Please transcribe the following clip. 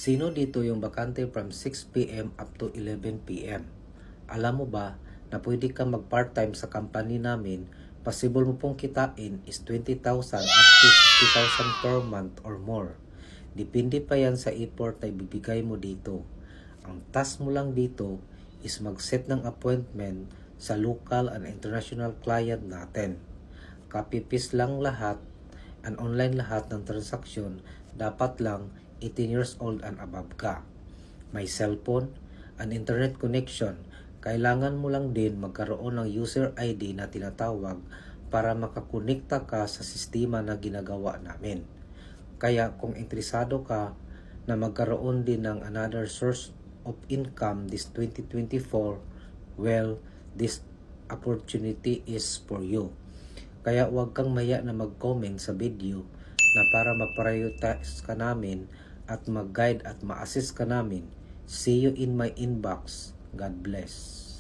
Sino dito yung bakante from 6 p.m. up to 11 p.m.? Alam mo ba na pwede ka mag-part-time sa company namin, possible mo pong kitain is 20,000 up to 50,000 per month or more. Depende pa yan sa effort na ibibigay mo dito. Ang task mo lang dito is mag-set ng appointment sa local and international client natin. Copy-paste lang lahat and online lahat ng transaksyon, dapat lang 18 years old and above ka. May cellphone and internet connection. Kailangan mo lang din magkaroon ng user ID na tinatawag para makakonekta ka sa sistema na ginagawa namin. Kaya kung interesado ka na magkaroon din ng another source of income this 2024, well, this opportunity is for you. Kaya huwag kang maya na mag-comment sa video na para ma-prioritize ka namin at mag-guide at ma-assist ka namin. See you in my inbox. God bless.